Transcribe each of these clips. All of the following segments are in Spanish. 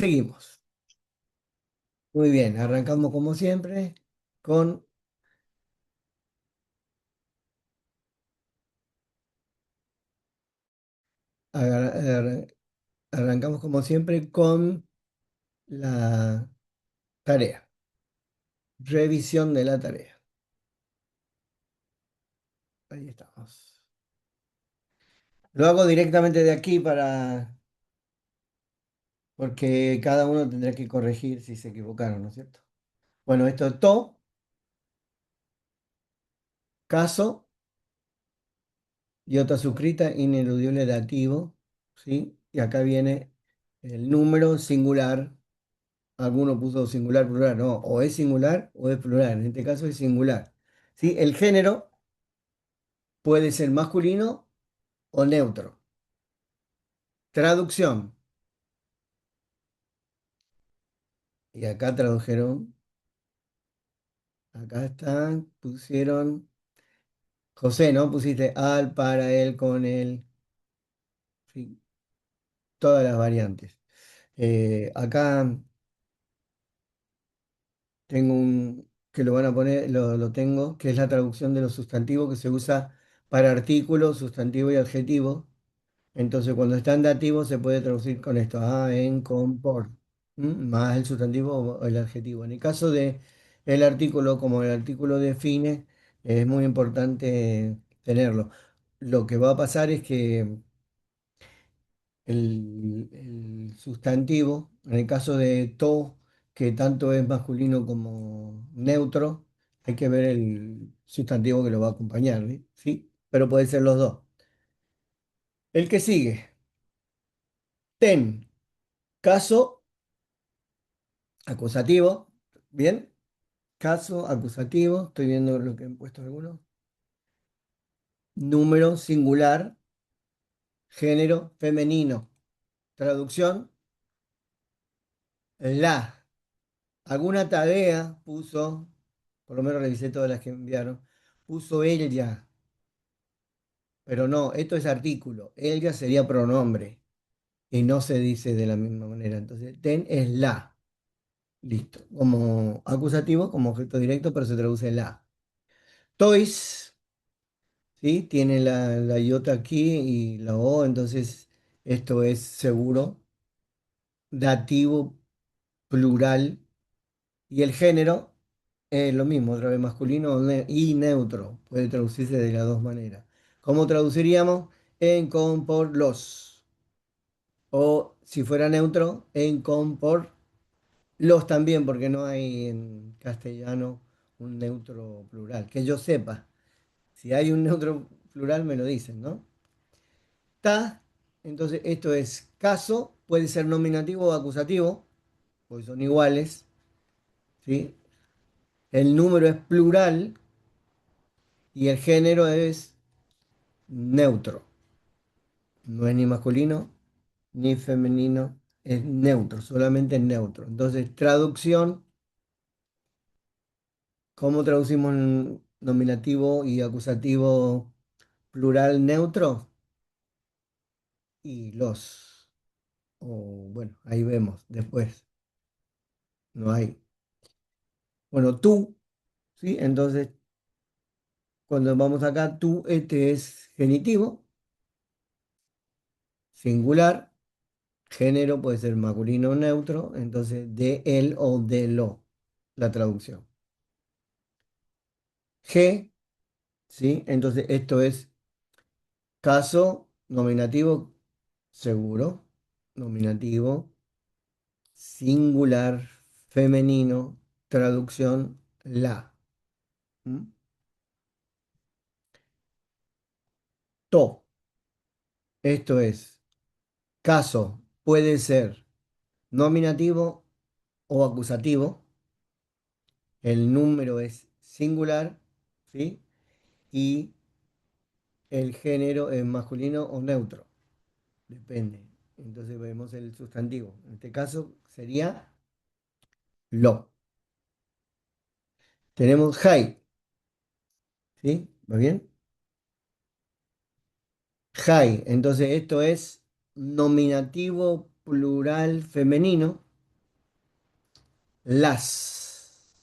Seguimos. Muy bien, arrancamos como siempre con, ar- ar- arrancamos como siempre con la tarea, revisión de la tarea. Ahí estamos. Lo hago directamente de aquí porque cada uno tendrá que corregir si se equivocaron, ¿no es cierto? Bueno, esto es to, caso, iota suscrita, ineludible dativo, ¿sí? Y acá viene el número singular. Alguno puso singular, plural, no, o es singular o es plural, en este caso es singular. ¿Sí? El género puede ser masculino o neutro. Traducción, y acá tradujeron, acá están, pusieron José, ¿no? Pusiste al, para, él, con él, ¿sí? Todas las variantes. Acá tengo un, que lo van a poner, lo tengo, que es la traducción de los sustantivos que se usa para artículos, sustantivo y adjetivo. Entonces, cuando está en dativo se puede traducir con esto, a, en, con, por, más el sustantivo o el adjetivo. En el caso de el artículo, como el artículo define, es muy importante tenerlo. Lo que va a pasar es que el sustantivo, en el caso de to, que tanto es masculino como neutro, hay que ver el sustantivo que lo va a acompañar, ¿sí? Pero puede ser los dos. El que sigue, ten, caso acusativo, ¿bien? Caso acusativo, estoy viendo lo que han puesto algunos. Número singular, género femenino. Traducción, la. Alguna tarea puso, por lo menos revisé todas las que enviaron, puso ella, pero no, esto es artículo. Ella sería pronombre y no se dice de la misma manera. Entonces, ten es la. Listo. Como acusativo, como objeto directo, pero se traduce la. Toys. ¿Sí? Tiene la iota aquí y la O, entonces esto es seguro, dativo, plural, y el género es lo mismo, otra vez masculino y neutro, puede traducirse de las dos maneras. ¿Cómo traduciríamos? En, con, por, los. O si fuera neutro, en, con, por, los también, porque no hay en castellano un neutro plural. Que yo sepa, si hay un neutro plural me lo dicen, ¿no? Ta, entonces esto es caso, puede ser nominativo o acusativo, porque son iguales, ¿sí? El número es plural y el género es neutro. No es ni masculino ni femenino, es neutro, solamente es neutro. Entonces, traducción, ¿cómo traducimos nominativo y acusativo plural neutro? Y los, o bueno, ahí vemos después, no hay. Bueno, tú, ¿sí? Entonces cuando vamos acá, tú, este es genitivo, singular, género puede ser masculino o neutro, entonces de él o de lo, la traducción. G, ¿sí? Entonces esto es caso nominativo seguro, nominativo, singular, femenino, traducción la. ¿Mm? To, esto es caso, puede ser nominativo o acusativo. El número es singular, ¿sí? Y el género es masculino o neutro, depende. Entonces vemos el sustantivo. En este caso sería lo. Tenemos high, ¿sí? ¿Va bien? High. Entonces esto es nominativo plural femenino. las,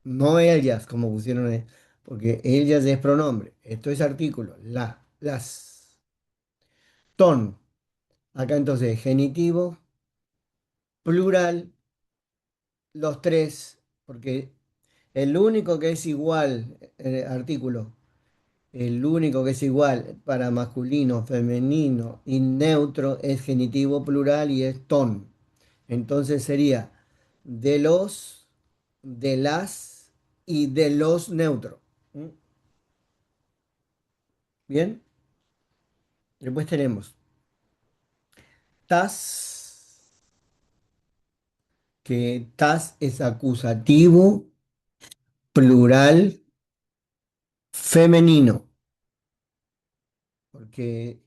no ellas, como pusieron, porque ellas es pronombre. Esto es artículo, las. Ton, acá entonces, genitivo, plural, los tres, porque el único que es igual, artículo, el único que es igual para masculino, femenino y neutro es genitivo plural y es ton. Entonces sería de los, de las y de los neutros. ¿Mm? Bien, después tenemos tas, que tas es acusativo plural femenino, porque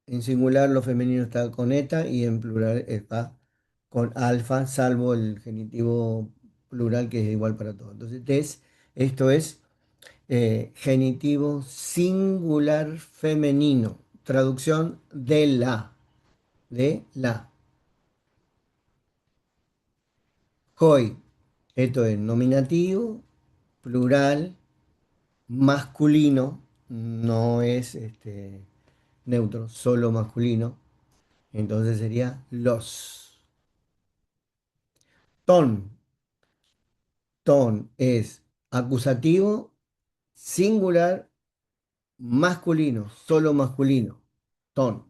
en singular lo femenino está con eta y en plural está con alfa, salvo el genitivo plural que es igual para todos. Entonces, esto es genitivo singular femenino. Traducción de la. Hoy, esto es nominativo, plural, masculino, no es neutro, solo masculino. Entonces sería los. Ton. Ton es acusativo, singular, masculino, solo masculino. Ton.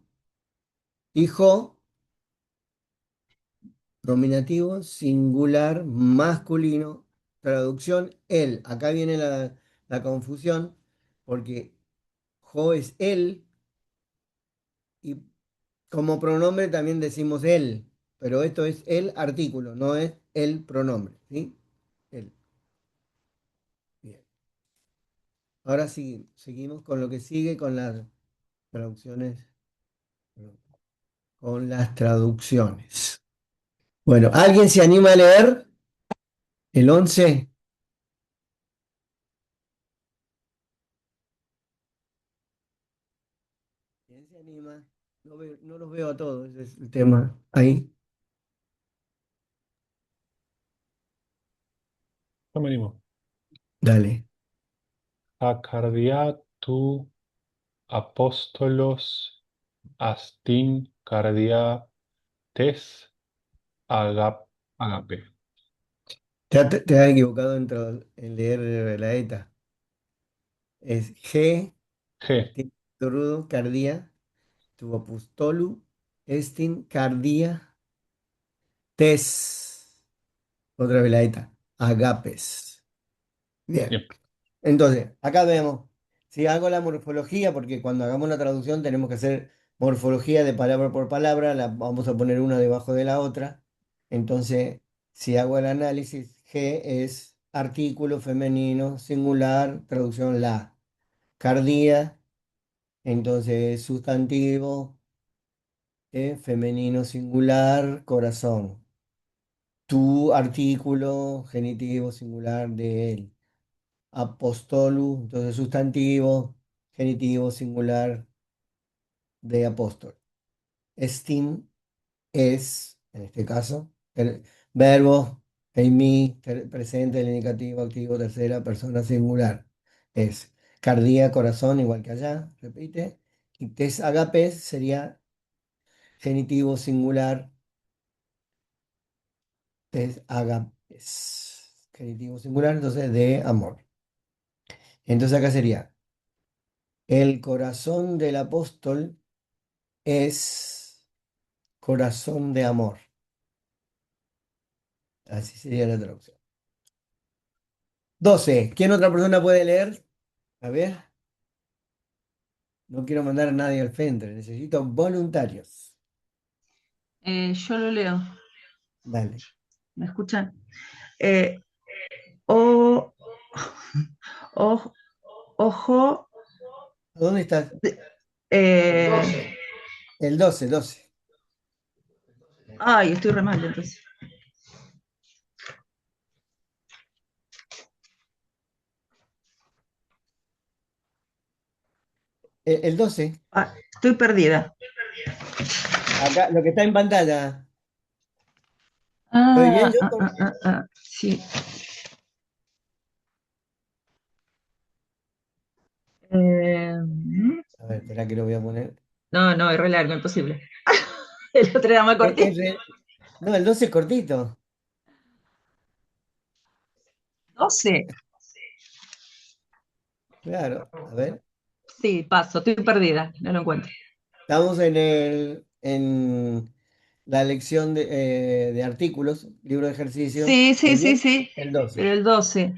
Hijo, nominativo, singular, masculino. Traducción, él. Acá viene la confusión porque jo es él y como pronombre también decimos él, pero esto es el artículo, no es el pronombre, ¿sí? Él. Bien. Ahora sí, seguimos con lo que sigue con las traducciones. Con las traducciones. Bueno, ¿alguien se anima a leer el 11? ¿Quién se anima? No los veo a todos, ese es el tema. Ahí, Yo me animo. dale. Acardiatu apóstolos astin cardia tes agape. Te has equivocado en leer la ETA. Es G, G. tiene rudo, cardía, tu apostolu, estin, cardía, tes. Otra vez la ETA. Agapes. Bien. Bien. Entonces, acá vemos, si hago la morfología, porque cuando hagamos la traducción tenemos que hacer morfología de palabra por palabra, la vamos a poner una debajo de la otra. Entonces, si hago el análisis, G es artículo femenino, singular, traducción la. Cardía, entonces sustantivo, femenino, singular, corazón. Tu artículo, genitivo, singular de él. Apostolus, entonces sustantivo, genitivo, singular de apóstol. Estim es, en este caso, el verbo, en mí, presente, el indicativo, activo, tercera persona singular. Es cardía, corazón, igual que allá, repite. Y tes agapes sería genitivo singular, tes agapes. Genitivo singular, entonces de amor. Entonces acá sería, el corazón del apóstol es corazón de amor. Así sería la traducción. 12. ¿Quién otra persona puede leer? A ver, no quiero mandar a nadie al frente, necesito voluntarios. Yo lo leo. Dale. ¿Me escuchan? Eh, o, o- ojo. ¿A dónde estás? eh, El 12, 12. Ay, estoy re mal entonces. El 12. Ah, estoy perdida. Acá, lo que está en pantalla. ¿Estoy bien Ah, yo? ah, ah, ah, ah, sí. Eh, A ver, espera que lo voy a poner. no, no, es re largo, imposible. El otro era más Es- cortito. es re- No, el 12 es cortito. 12. Claro, a ver. Sí, paso, estoy perdida, no lo encuentro. Estamos en la lección de artículos, libro de ejercicio, Sí, sí, el sí, 10, sí, el 12. el 12.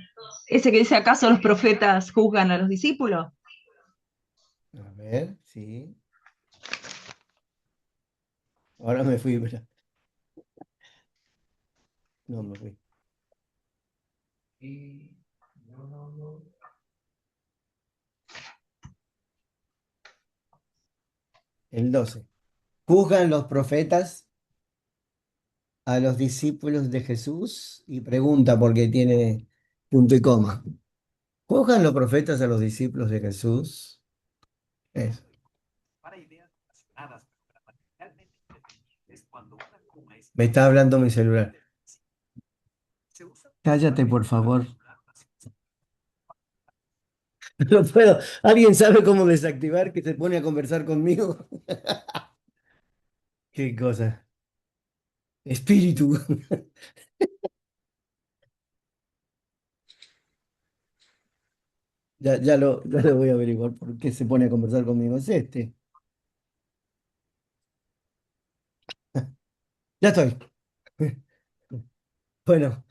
Ese que dice, ¿acaso los profetas juzgan a los discípulos? A ver, sí. Ahora me fui, pero no me fui. El 12. ¿Juzgan los profetas a los discípulos de Jesús? Y pregunta porque tiene punto y coma. ¿Juzgan los profetas a los discípulos de Jesús? Eso. Me está hablando mi celular. Cállate, por favor. No puedo. ¿Alguien sabe cómo desactivar que se pone a conversar conmigo? Qué cosa. Espíritu. Ya lo voy a averiguar por qué se pone a conversar conmigo. Es este. Ya estoy. Bueno,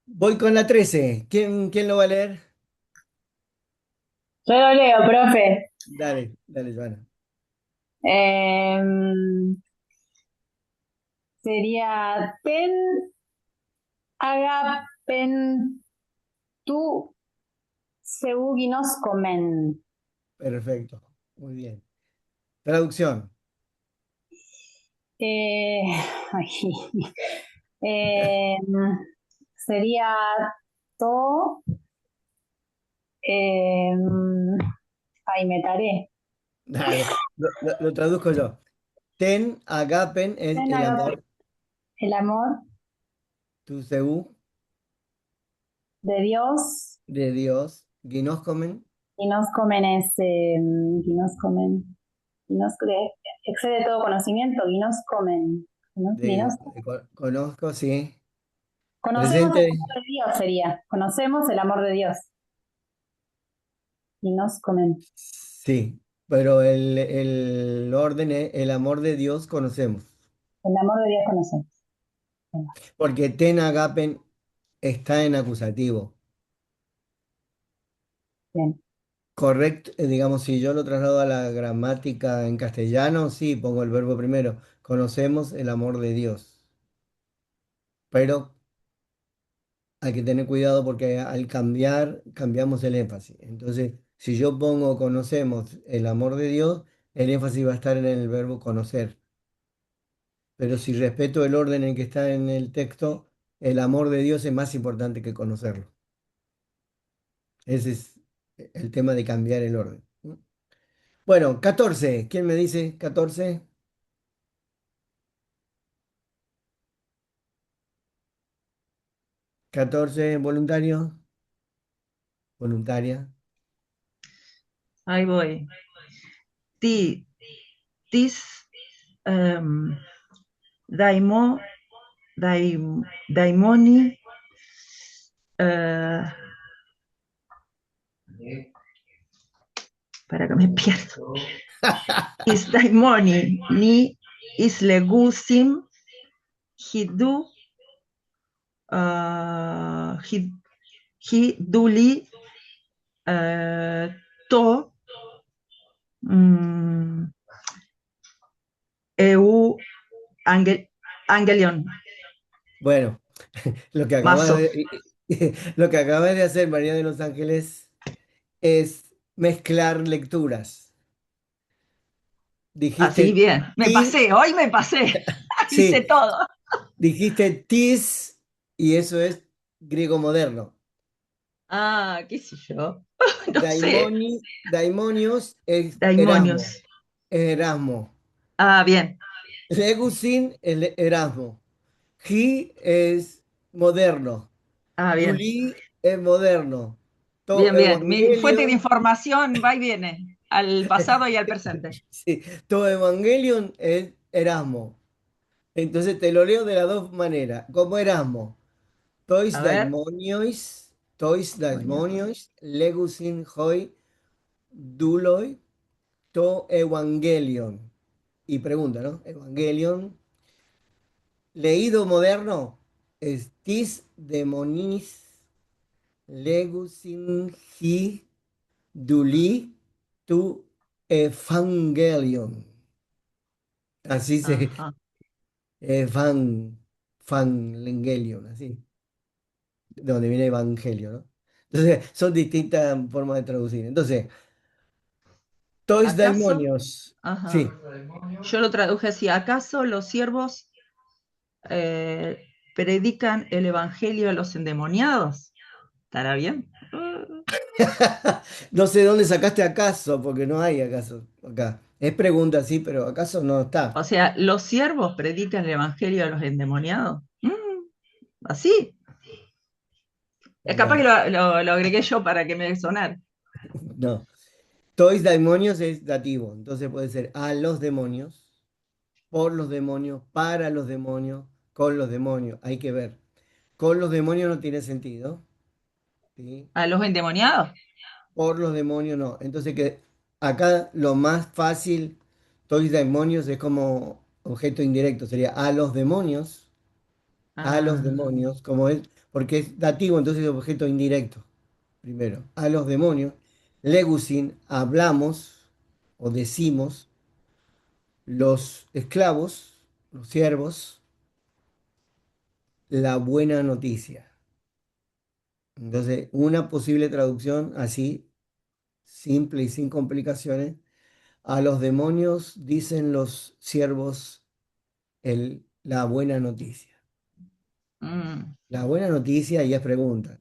voy con la 13. ¿Quién lo va a leer? Yo lo leo, profe. Dale, dale, Joana. Em, Sería ten agapen tu zeuginos comen. Perfecto. Muy bien. Traducción. Eh, ay, em, Sería to. em, Ay, me taré. Dale, lo traduzco yo. Ten agapen es Ten el agape, amor. el amor Tu seu de Dios de Dios. Ginoscomen y nos comen y nos comen, y nos excede todo conocimiento y nos comen. Y nos conozco, sí. conocemos el Presente, amor de Dios sería, conocemos el amor de Dios y nos comen. sí. Pero el orden es el amor de Dios conocemos. El amor de Dios conocemos. Porque ten agapen está en acusativo. Bien, Correcto, digamos, si yo lo traslado a la gramática en castellano, sí, pongo el verbo primero. Conocemos el amor de Dios. Pero hay que tener cuidado porque al cambiar, cambiamos el énfasis. Entonces, si yo pongo conocemos el amor de Dios, el énfasis va a estar en el verbo conocer. Pero si respeto el orden en que está en el texto, el amor de Dios es más importante que conocerlo. Ese es el tema de cambiar el orden. Bueno, 14. ¿Quién me dice 14? 14 voluntario, voluntaria. Ahí voy. Ti, tis, em, daimo, daimoni, eh, para que me pierdo. Is daimoni, ni is legusim, hidu, hiduli, to, mm, eu, angelion, Bueno, lo que acabas mazo. lo que acabas de hacer, María de los Ángeles, es mezclar lecturas. Así, Dijiste bien. Me ti, pasé, hoy me pasé. Hice sí, todo. dijiste tis y eso es griego moderno. Ah, qué sé yo. No sé. Daimonios es Erasmo, Daimonios. es Erasmo. Ah, bien. Legusin es Erasmo. He es moderno. Ah, bien. Duli es moderno. To Bien, bien. Mi fuente de Evangelion, información va y viene, al pasado y al presente. sí, To Evangelion es Erasmo. Entonces te lo leo de las dos maneras. Como Erasmo. Tois A ver. Bueno. daimonios, legusin hoi, duloi, to Evangelion. Y pregunta, ¿no? Evangelion. Leído moderno es tis demonis legusin hi duli tu Evangelion. Así se, Ajá. Evan, Fangelion, así, de donde viene Evangelio, ¿no? Entonces, son distintas formas de traducir. Entonces, tois ¿Acaso? daimonios, Ajá. sí. Yo lo traduje así. ¿Acaso los siervos predican el evangelio a los endemoniados? ¿Estará bien? No sé dónde sacaste acaso, porque no hay acaso acá. Es pregunta, sí, pero acaso no O está. sea, ¿los siervos predican el evangelio a los endemoniados? Así. Es capaz que Acá. lo agregué yo para que me sonara. No. Tois daimonios es dativo, entonces puede ser a los demonios, por los demonios, para los demonios, con los demonios. Hay que ver. Con los demonios no tiene sentido, ¿sí? ¿A los endemoniados? Por los demonios no. Entonces que acá lo más fácil, tois demonios es como objeto indirecto, sería a los Ah, demonios, como es, porque es dativo, entonces es objeto indirecto, primero, a los demonios. Legusin, hablamos o decimos, los esclavos, los siervos, la buena noticia. Entonces, una posible traducción así, simple y sin complicaciones. A los demonios dicen los siervos la buena noticia. mm, La buena noticia y es pregunta.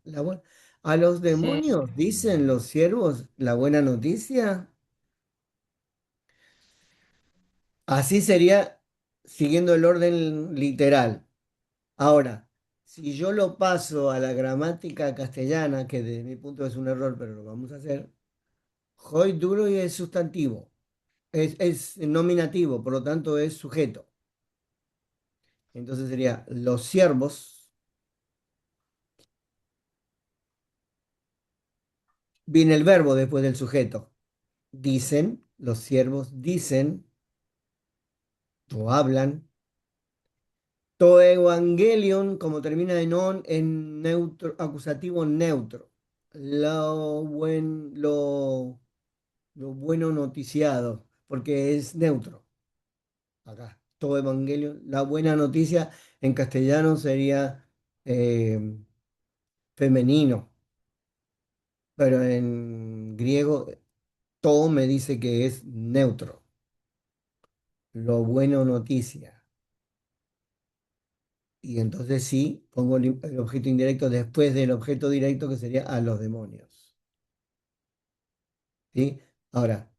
¿A los sí. demonios dicen los siervos la buena noticia? Así sería siguiendo el orden literal. Ahora, si yo lo paso a la gramática castellana, que desde mi punto es un error, pero lo vamos a hacer, hoy duro y es sustantivo, es nominativo, por lo tanto es sujeto. Entonces sería los siervos, viene el verbo después del sujeto. Dicen, los siervos dicen o hablan. To evangelion, como termina en on, en neutro, acusativo neutro. Lo bueno noticiado, porque es neutro. Acá, todo evangelio. La buena noticia en castellano sería eh, femenino, pero en griego todo me dice que es neutro. Lo bueno noticia. Y entonces sí, pongo el objeto indirecto después del objeto directo que sería a los demonios. ¿Sí? Ahora,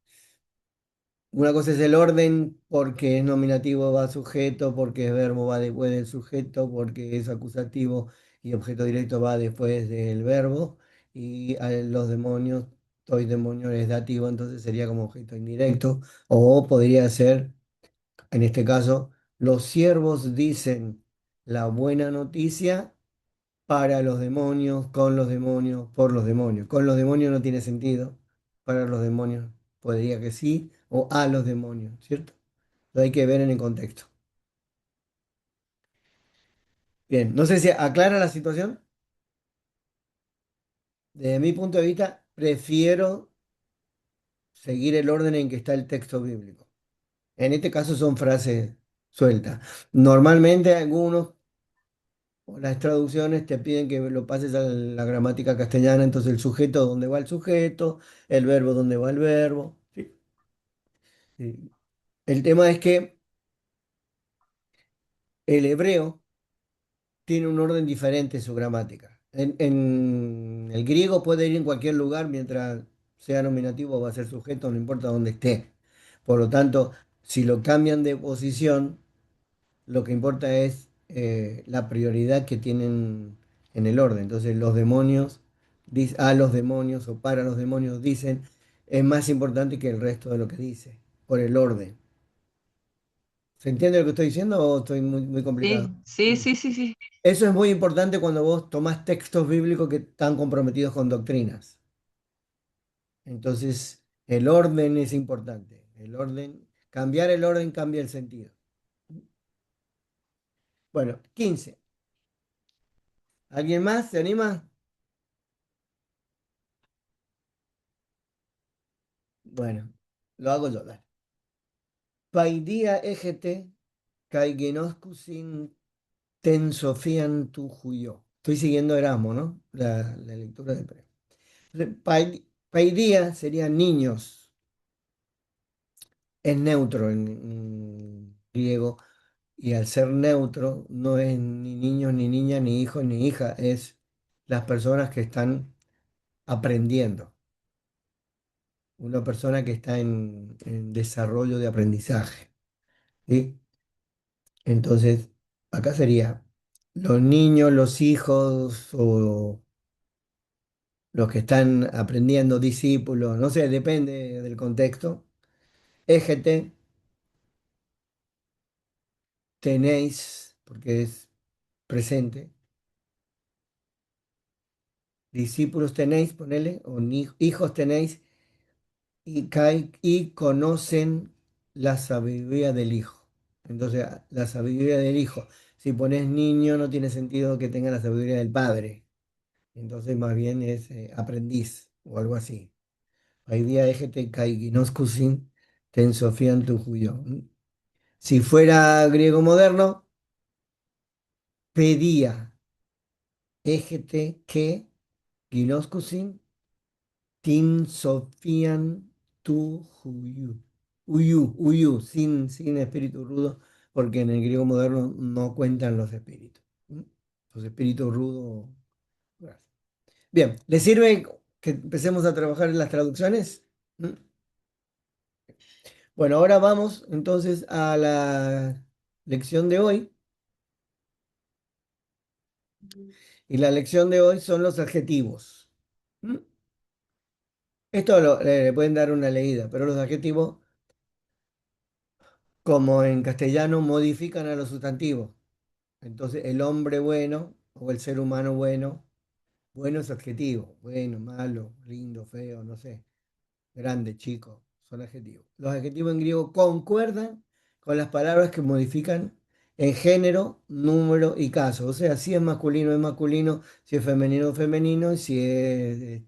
una cosa es el orden porque es nominativo va sujeto, porque es verbo va después del sujeto, porque es acusativo y objeto directo va después del verbo. Y a los demonios, toy demonio es dativo, entonces sería como objeto indirecto. O podría ser, en este caso, los siervos dicen la buena noticia para los demonios, con los demonios, por los demonios. Con los demonios no tiene sentido. Para los demonios podría que sí, o a los demonios, ¿cierto? Lo hay que ver en el contexto. Bien, no sé si aclara la situación. Desde mi punto de vista, prefiero seguir el orden en que está el texto bíblico. En este caso son frases sueltas. Normalmente algunos, o las traducciones te piden que lo pases a la gramática castellana, entonces el sujeto, ¿dónde va el sujeto? El verbo, ¿dónde va el verbo? ¿Sí? Sí. El tema es que el hebreo tiene un orden diferente en su gramática. En el griego puede ir en cualquier lugar mientras sea nominativo va a ser sujeto, no importa dónde esté. Por lo tanto, si lo cambian de posición, lo que importa es la prioridad que tienen en el orden. Entonces los demonios, a los demonios o para los demonios dicen, es más importante que el resto de lo que dice, por el orden. ¿Se entiende lo que estoy diciendo o estoy muy complicado? Sí, sí, Mm. sí, sí, sí. Eso es muy importante cuando vos tomás textos bíblicos que están comprometidos con doctrinas. Entonces, el orden es importante. El orden, cambiar el orden cambia el sentido. Bueno, 15. ¿Alguien más se anima? Bueno, lo hago yo, dale. Paidia egete, kai genoscusin ten sofian tu juyo. Estoy siguiendo Erasmo, ¿no? La lectura de Pre. Paidia serían niños, es neutro en griego, y al ser neutro no es ni niños, ni niñas, ni hijos, ni hija, es las personas que están aprendiendo. Una persona que está en desarrollo de aprendizaje. ¿Sí? Entonces, acá sería los niños, los hijos o los que están aprendiendo, discípulos, no sé, depende del contexto. Égete, tenéis, porque es presente, discípulos tenéis, ponele, o hijos tenéis, y conocen la sabiduría del hijo. Entonces, la sabiduría del hijo, si pones niño, no tiene sentido que tenga la sabiduría del padre. Entonces, más bien es aprendiz o algo así. Paidia ejete kai gnoscusin ten sofian tu juyo. Si fuera griego moderno, pedía égete que gnoscusin tin sofian tu huyu. Sin espíritu rudo, porque en el griego moderno no cuentan los espíritus. ¿Mm? Los espíritus rudos. Gracias. Bien, ¿le sirve que empecemos a trabajar en las traducciones? ¿Mm? Bueno, ahora vamos entonces a la lección de hoy. Y la lección de hoy son los adjetivos. ¿Mm? Esto le pueden dar una leída, pero los adjetivos, como en castellano, modifican a los sustantivos. Entonces, el hombre bueno o el ser humano bueno, bueno es adjetivo, bueno, malo, lindo, feo, no sé, grande, chico, son adjetivos. Los adjetivos en griego concuerdan con las palabras que modifican en género, número y caso. O sea, si es masculino, si es femenino, femenino, y si es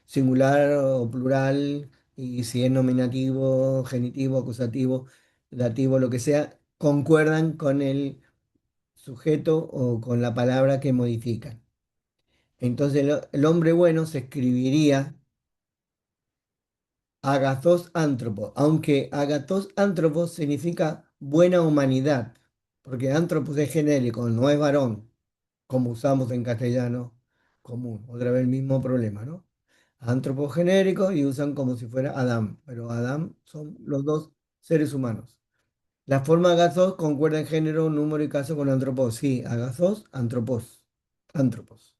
singular o plural, y si es nominativo, genitivo, acusativo, dativo, lo que sea, concuerdan con el sujeto o con la palabra que modifican. Entonces el hombre bueno se escribiría agathos anthropos, aunque agathos anthropos significa buena humanidad, porque anthropos es genérico, no es varón, como usamos en castellano común. Otra vez el mismo problema, ¿no? Anthropos genérico y usan como si fuera Adán, pero Adán son los dos seres humanos. La forma agathos concuerda en género, número y caso con antropos. Sí, agathos, antropos. Antropos.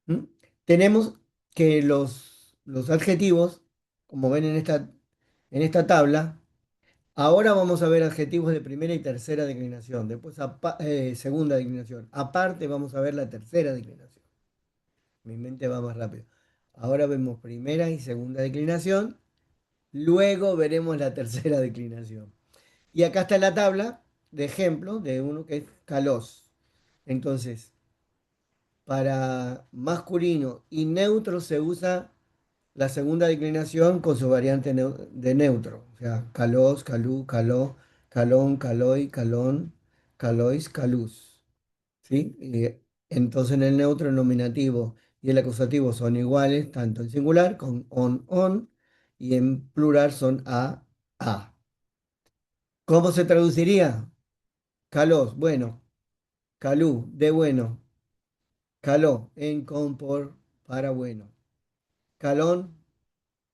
¿Mm? Tenemos que los adjetivos, como ven en esta tabla, ahora vamos a ver adjetivos de primera y tercera declinación, después segunda declinación. Aparte vamos a ver la tercera declinación. Mi mente va más rápido. Ahora vemos primera y segunda declinación, luego veremos la tercera declinación. Y acá está la tabla de ejemplo de uno que es Kalos. Entonces, para masculino y neutro se usa la segunda declinación con su variante de neutro. O sea, Kalos, Kalú, Kaló, Calón, Caloy, Calón, Calois, Calús. ¿Sí? Y entonces en el neutro el nominativo y el acusativo son iguales, tanto en singular con on, y en plural son a. ¿Cómo se traduciría? Calos, bueno. Calú, de bueno. Caló, en con, por, para bueno. Calón,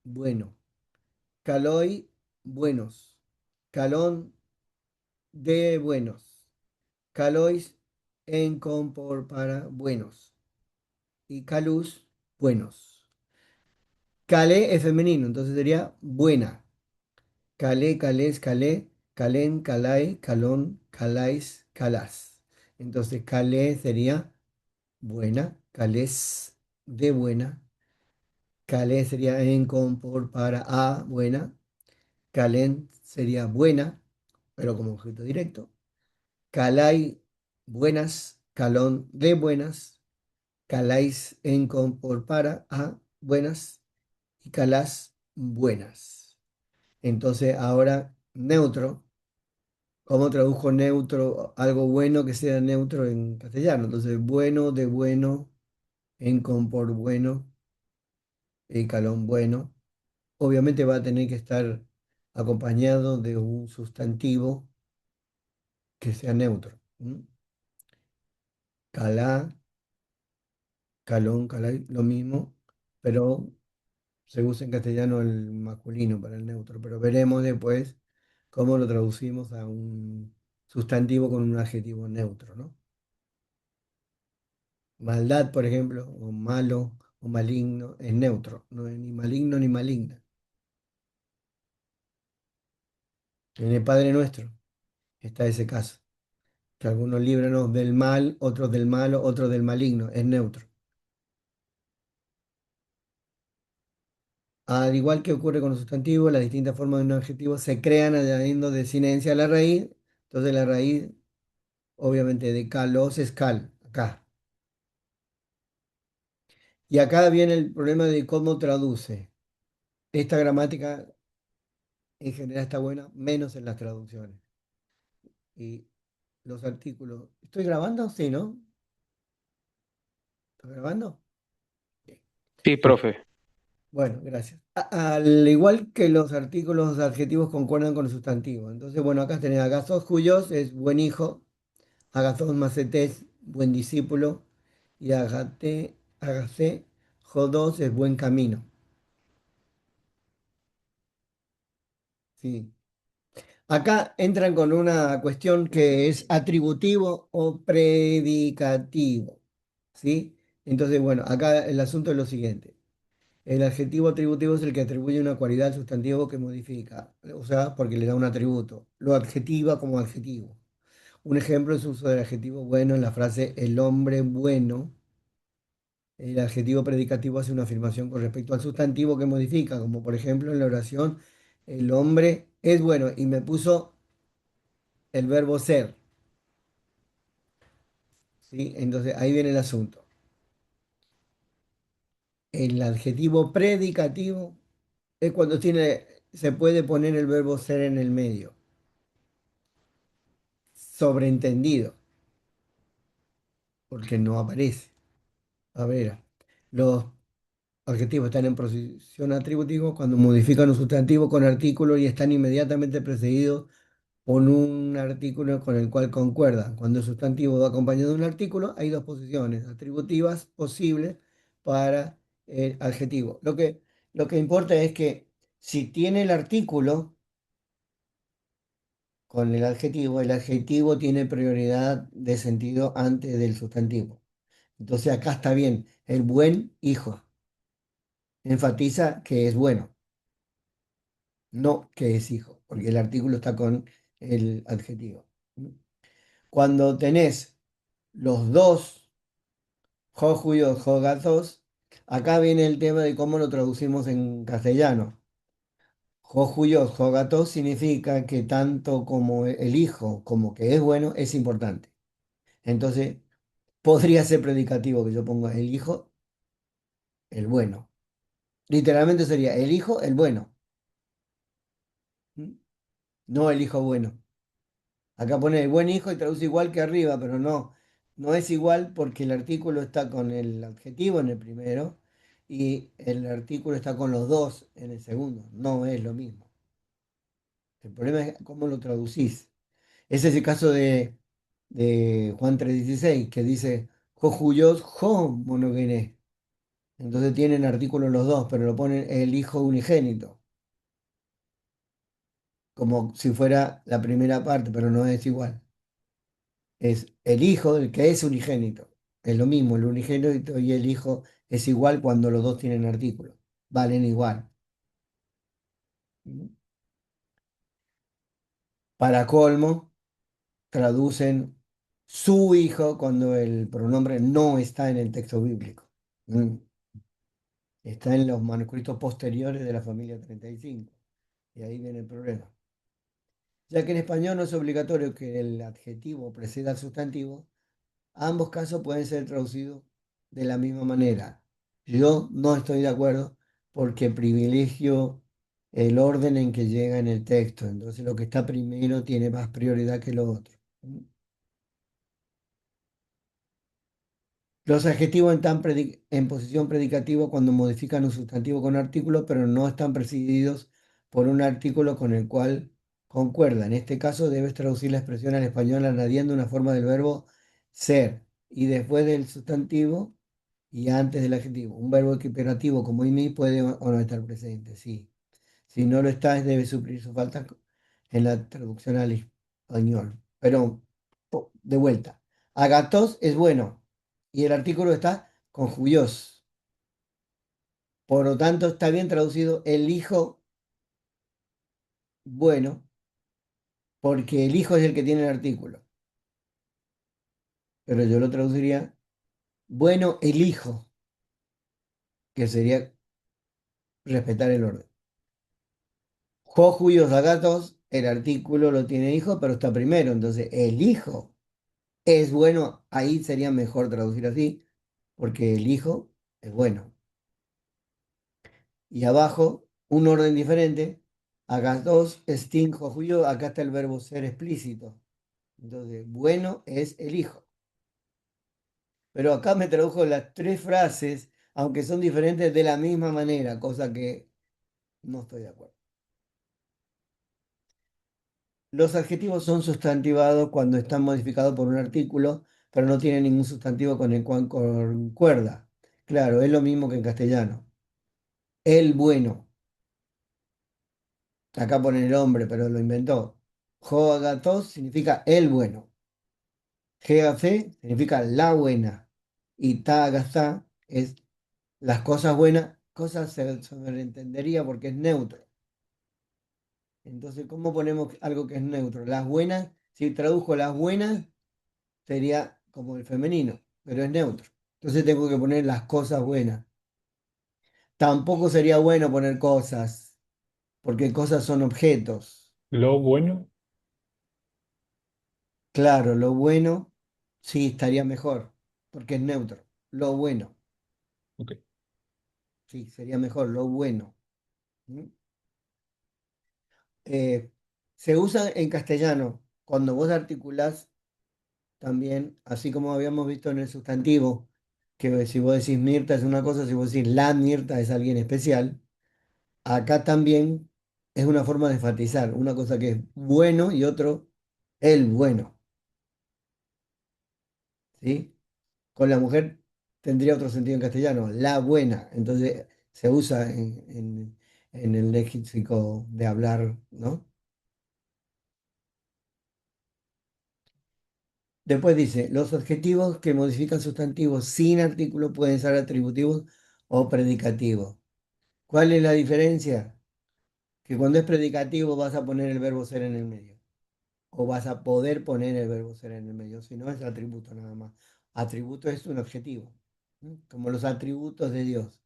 bueno. Caloy, buenos. Calón, de buenos. Calois en compor para buenos. Y calus, buenos. Calé es femenino, entonces sería buena. Calé, calés, calé, calén, calai, calón, calais, calás. Entonces calé sería buena, calés de buena. Calé sería en compor para a, buena. Calén sería buena, pero como objeto directo. Calai, buenas. Calón de buenas. Calais en compor para a, buenas. Y calás, buenas. Entonces ahora neutro. ¿Cómo tradujo neutro algo bueno que sea neutro en castellano? Entonces, bueno, de bueno, en compor bueno, y calón bueno. Obviamente va a tener que estar acompañado de un sustantivo que sea neutro. ¿M? Calá, calón, calay, lo mismo, pero se usa en castellano el masculino para el neutro. Pero veremos después cómo lo traducimos a un sustantivo con un adjetivo neutro, ¿no? Maldad, por ejemplo, o malo o maligno, es neutro, no es ni maligno ni maligna. En el Padre Nuestro está ese caso, que algunos líbranos del mal, otros del malo, otros del maligno, es neutro. Al igual que ocurre con los sustantivos, las distintas formas de un adjetivo se crean añadiendo desinencia a la raíz. Entonces la raíz, obviamente, de calos es cal, acá. Y acá viene el problema de cómo traduce. Esta gramática en general está buena, menos en las traducciones. Y los artículos. ¿Estoy grabando? Sí, ¿no? ¿Estoy grabando? Sí. Sí, profe. Bueno, gracias. Al igual que los artículos, los adjetivos concuerdan con los sustantivos. Entonces, bueno, acá tenés Agazos Cuyos, es buen hijo. Agazos Macetés, buen discípulo. Y Agacé Jodos es buen camino. Sí. Acá entran con una cuestión que es atributivo o predicativo. ¿Sí? Entonces, bueno, acá el asunto es lo siguiente. El adjetivo atributivo es el que atribuye una cualidad al sustantivo que modifica, o sea, porque le da un atributo. Lo adjetiva como adjetivo. Un ejemplo es el uso del adjetivo bueno en la frase el hombre bueno. El adjetivo predicativo hace una afirmación con respecto al sustantivo que modifica, como por ejemplo en la oración el hombre es bueno y me puso el verbo ser. ¿Sí? Entonces ahí viene el asunto. El adjetivo predicativo es cuando se puede poner el verbo ser en el medio. Sobreentendido, porque no aparece. A ver, los adjetivos están en posición atributiva cuando modifican un sustantivo con artículo y están inmediatamente precedidos por un artículo con el cual concuerdan. Cuando el sustantivo va acompañado de un artículo, hay dos posiciones atributivas posibles para el adjetivo. Lo que importa es que si tiene el artículo con el adjetivo tiene prioridad de sentido antes del sustantivo. Entonces acá está bien, el buen hijo. Enfatiza que es bueno, no que es hijo, porque el artículo está con el adjetivo. Cuando tenés los dos, jojuyos, jogatos, acá viene el tema de cómo lo traducimos en castellano. Jojuyos, jogatos significa que tanto como el hijo como que es bueno es importante. Entonces, podría ser predicativo que yo ponga el hijo, el bueno. Literalmente sería el hijo, el bueno. ¿Mm? No el hijo bueno. Acá pone el buen hijo y traduce igual que arriba, pero no, no es igual porque el artículo está con el adjetivo en el primero y el artículo está con los dos en el segundo. No es lo mismo. El problema es cómo lo traducís. Ese es el caso de Juan 3:16 que dice, jo juyos, jo monogenes. Entonces tienen artículos los dos, pero lo ponen el hijo unigénito, como si fuera la primera parte, pero no es igual. es el hijo, el que es unigénito. Es lo mismo, el unigénito y el hijo es igual cuando los dos tienen artículo. Valen igual. Para colmo, traducen su hijo cuando el pronombre no está en el texto bíblico. Mm. Está en los manuscritos posteriores de la familia 35. Y ahí viene el problema. Ya que en español no es obligatorio que el adjetivo preceda al sustantivo, ambos casos pueden ser traducidos de la misma manera. Yo no estoy de acuerdo porque privilegio el orden en que llega en el texto. Entonces lo que está primero tiene más prioridad que lo otro. Los adjetivos están en posición predicativa cuando modifican un sustantivo con artículo, pero no están precedidos por un artículo con el cual concuerda. En este caso, debes traducir la expresión al español añadiendo una forma del verbo ser y después del sustantivo y antes del adjetivo. Un verbo equiparativo como imi puede o no estar presente, sí. Si no lo está, debe suplir su falta en la traducción al español. Pero, de vuelta, agatos es bueno y el artículo está con juyos. Por lo tanto, está bien traducido el hijo bueno, porque el hijo es el que tiene el artículo. Pero yo lo traduciría bueno el hijo, que sería respetar el orden. Jo juyos agatos, el artículo lo tiene hijo, pero está primero. Entonces, el hijo es bueno, ahí sería mejor traducir así, porque el hijo es bueno. Y abajo, un orden diferente, agatos, estin, jo juyo, acá está el verbo ser explícito. Entonces, bueno es el hijo. Pero acá me tradujo las tres frases, aunque son diferentes de la misma manera, cosa que no estoy de acuerdo. Los adjetivos son sustantivados cuando están modificados por un artículo, pero no tienen ningún sustantivo con el cual concuerda. Claro, es lo mismo que en castellano. El bueno. Acá pone el hombre, pero lo inventó. Joagatos significa el bueno. Geafe significa la buena. Y tagastá es las cosas buenas. Cosas se sobreentendería porque es neutro. Entonces, ¿cómo ponemos algo que es neutro? Las buenas, si tradujo las buenas, sería como el femenino, pero es neutro. Entonces tengo que poner las cosas buenas. Tampoco sería bueno poner cosas, porque cosas son objetos. Lo bueno, Claro, lo bueno, sí, estaría mejor, porque es neutro. Lo bueno, ok. sí, sería mejor, lo bueno. ¿Mm? Eh, Se usa en castellano cuando vos articulás también, así como habíamos visto en el sustantivo, que si vos decís Mirta es una cosa, si vos decís la Mirta es alguien especial. Acá también es una forma de enfatizar una cosa que es bueno y otro el bueno, ¿sí? Con la mujer tendría otro sentido en castellano, la buena. Entonces se usa en el léxico de hablar, ¿no? Después dice, los adjetivos que modifican sustantivos sin artículo pueden ser atributivos o predicativos. ¿Cuál es la diferencia? Que cuando es predicativo vas a poner el verbo ser en el medio. O vas a poder poner el verbo ser en el medio, si no es atributo nada más. Atributo es un adjetivo, ¿no? Como los atributos de Dios.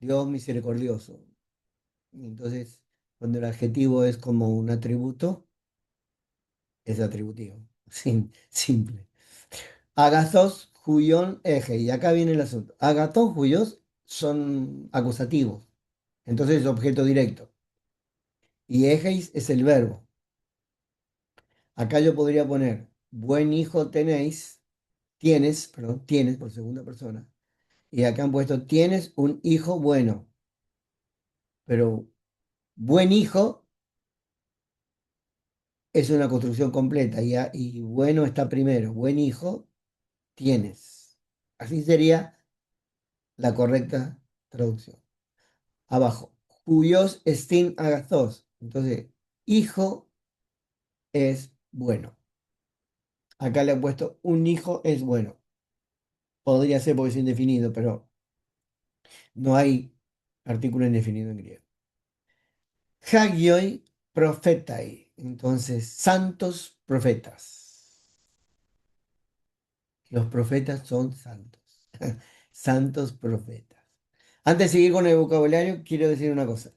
Dios misericordioso. Entonces, cuando el adjetivo es como un atributo, es atributivo. Simple. Agathos, Julión, eje. Y acá viene el asunto. Agathos, Juyos son acusativos. Entonces es objeto directo. Y ejeis es el verbo. Acá yo podría poner, buen hijo tenéis, tienes, perdón, tienes por segunda persona. Y acá han puesto, tienes un hijo bueno. Pero buen hijo es una construcción completa y bueno está primero. Buen hijo tienes. Así sería la correcta traducción. Abajo, cuyos estin agathos. Entonces, hijo es bueno. Acá le he puesto un hijo es bueno. Podría ser porque es indefinido, pero no hay artículo indefinido en griego. Hagioi profetai. Entonces, santos profetas. Los profetas son santos. Santos profetas. Antes de seguir con el vocabulario, quiero decir una cosa.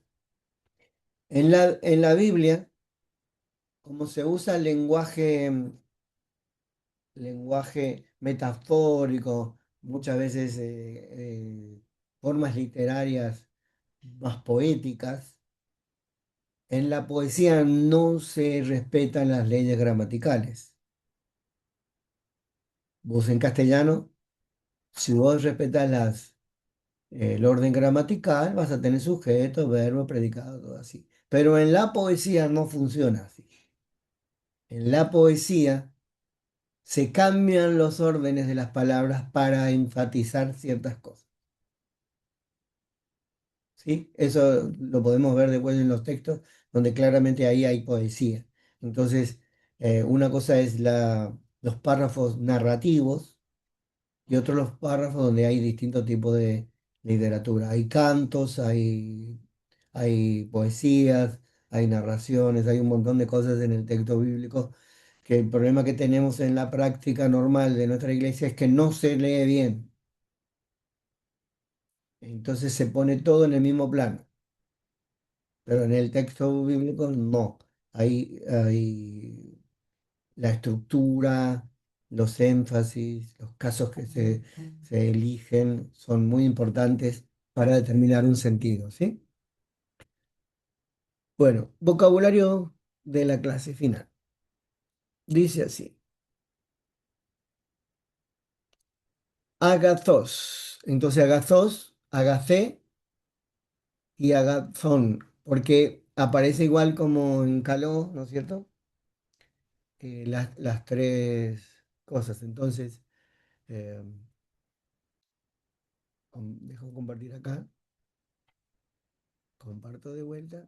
En la Biblia, como se usa lenguaje metafórico, muchas veces formas literarias más poéticas, en la poesía no se respetan las leyes gramaticales. Vos en castellano, si vos respetas el orden gramatical, vas a tener sujeto, verbo, predicado, todo así. Pero en la poesía no funciona así. En la poesía se cambian los órdenes de las palabras para enfatizar ciertas cosas. ¿Sí? Eso lo podemos ver después en los textos, donde claramente ahí hay poesía. Entonces, una cosa es los párrafos narrativos y otros los párrafos donde hay distintos tipos de literatura. Hay cantos, hay poesías, hay narraciones, hay un montón de cosas en el texto bíblico que el problema que tenemos en la práctica normal de nuestra iglesia es que no se lee bien. Entonces se pone todo en el mismo plano. Pero en el texto bíblico no. Hay la estructura, los énfasis, los casos que se eligen son muy importantes para determinar un sentido, ¿sí? Bueno, vocabulario de la clase final. Dice así, agathos. Entonces agathos, agacé y agazón, porque aparece igual como en caló, ¿no es cierto? Las tres cosas. Entonces, eh, dejo compartir acá, comparto de vuelta,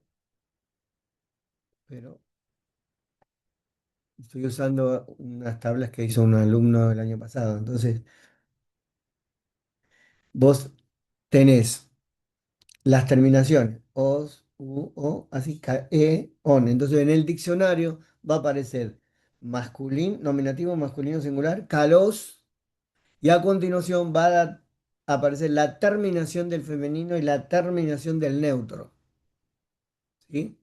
pero estoy usando unas tablas que hizo un alumno el año pasado. Entonces, vos tenés las terminaciones os, u, o, así, on. Entonces, en el diccionario va a aparecer masculino, nominativo masculino singular, calos, y a continuación va a aparecer la terminación del femenino y la terminación del neutro, ¿sí?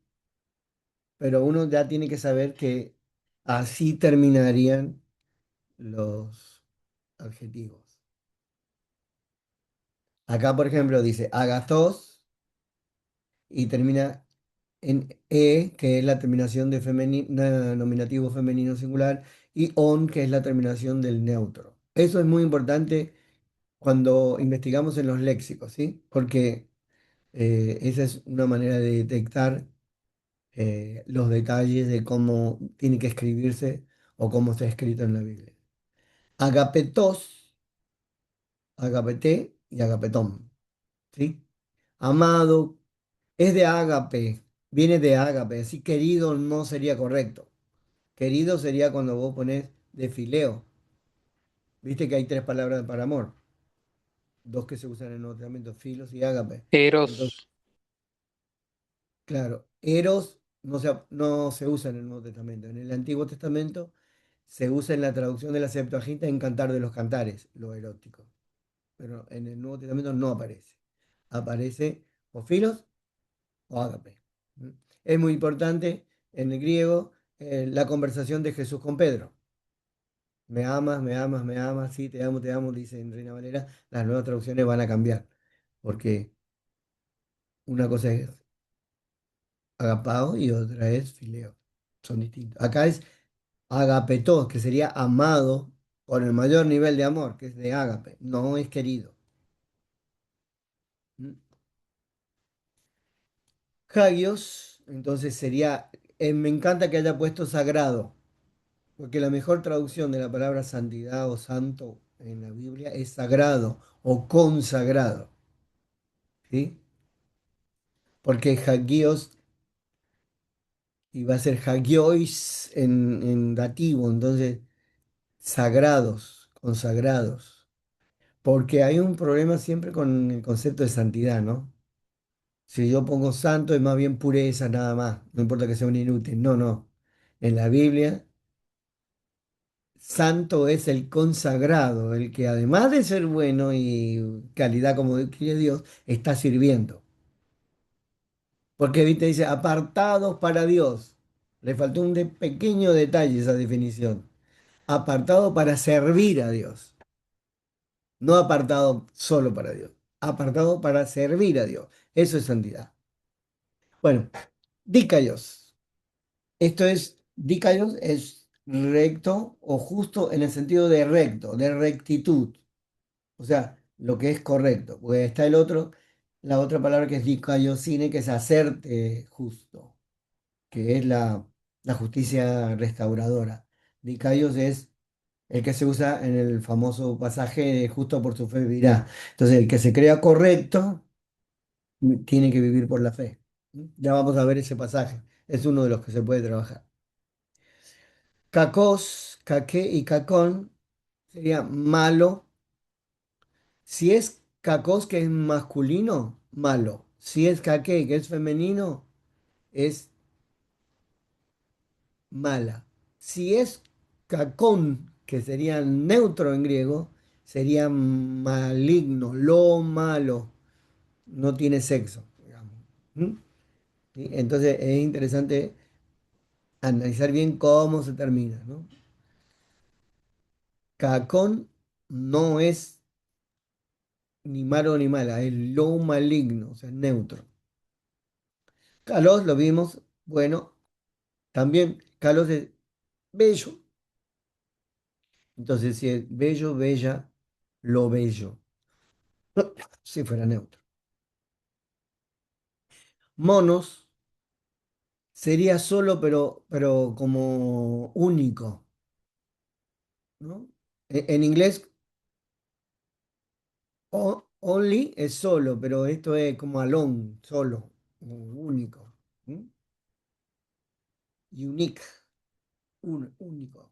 Pero uno ya tiene que saber que así terminarían los adjetivos. Acá, por ejemplo, dice agathos y termina en e, que es la terminación de nominativo femenino singular, y on, que es la terminación del neutro. Eso es muy importante cuando investigamos en los léxicos, ¿sí? Porque esa es una manera de detectar los detalles de cómo tiene que escribirse o cómo está escrito en la Biblia. Agapetos, agapete y agapetón, ¿sí? Amado es de ágape, viene de ágape, así querido no sería correcto. Querido sería cuando vos ponés de fileo. Viste que hay tres palabras para amor, dos que se usan en el Nuevo Testamento, filos y ágape. Entonces, Eros. claro, eros no se usa en el Nuevo Testamento. En el Antiguo Testamento se usa en la traducción de la Septuaginta en Cantar de los Cantares, lo erótico. Pero en el Nuevo Testamento no aparece. Aparece o filos o ágape. ¿Mm? Es muy importante en el griego la conversación de Jesús con Pedro. Me amas, me amas, me amas, sí, te amo, dice en Reina Valera. Las nuevas traducciones van a cambiar, porque una cosa es agapao y otra es fileo. Son distintos. Acá es agapetos, que sería amado por el mayor nivel de amor, que es de ágape, no es querido. ¿Mm? Hagios, entonces sería, me encanta que haya puesto sagrado, porque la mejor traducción de la palabra santidad o santo en la Biblia es sagrado o consagrado, ¿sí? Porque hagios iba a ser hagiois en dativo, entonces sagrados, consagrados. Porque hay un problema siempre con el concepto de santidad, ¿no? Si yo pongo santo es más bien pureza nada más, no importa que sea un inútil. No, no. En la Biblia, santo es el consagrado, el que además de ser bueno y calidad como quiere Dios, está sirviendo. Porque ¿viste? Dice apartados para Dios. Le faltó un pequeño detalle esa definición. Apartado para servir a Dios. No apartado solo para Dios. Apartado para servir a Dios. Eso es santidad. Bueno, dikaios. Esto es, dikaios es recto o justo en el sentido de recto, de rectitud. O sea, lo que es correcto. Porque está el otro, la otra palabra que es dikaiosine, que es hacerte justo, que es la justicia restauradora. Dikaios es el que se usa en el famoso pasaje de justo por su fe vivirá. Entonces, el que se crea correcto tiene que vivir por la fe. Ya vamos a ver ese pasaje. Es uno de los que se puede trabajar. Cacos, caque y cacón sería malo. Si es cacos, que es masculino, malo. Si es caque, que es femenino, es mala. Si es cacón, que sería neutro en griego, sería maligno, lo malo, no tiene sexo, digamos. ¿Mm? ¿Sí? Entonces es interesante analizar bien cómo se termina, ¿no? Cacón no es ni malo ni mala, es lo maligno, o sea, neutro. Kalos lo vimos, bueno, también Kalos es bello. Entonces, si es bello, bella, lo bello. Si fuera neutro. Monos sería solo, pero como único, ¿no? En inglés, only es solo, pero esto es como alone, solo, como único. ¿Mm? Unique, único.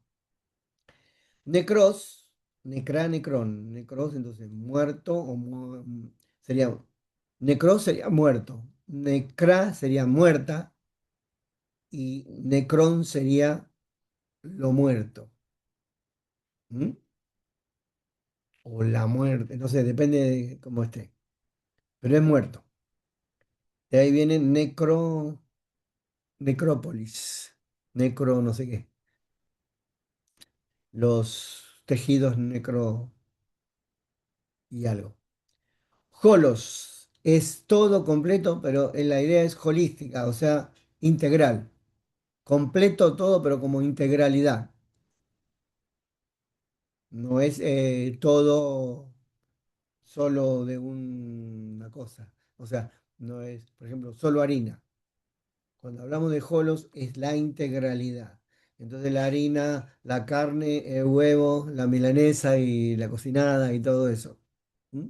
Necros, necra, necrón. Necros, entonces, muerto o sería. Necros sería muerto. Necra sería muerta. Y necrón sería lo muerto. ¿Mm? O la muerte, no sé, depende de cómo esté. Pero es muerto. De ahí viene necrópolis. Necro, no sé qué. Los tejidos necro y algo. Holos es todo completo, pero la idea es holística, o sea, integral. Completo todo, pero como integralidad. No es todo solo de una cosa. O sea, no es, por ejemplo, solo harina. Cuando hablamos de holos es la integralidad. Entonces la harina, la carne, el huevo, la milanesa y la cocinada y todo eso. ¿Mm?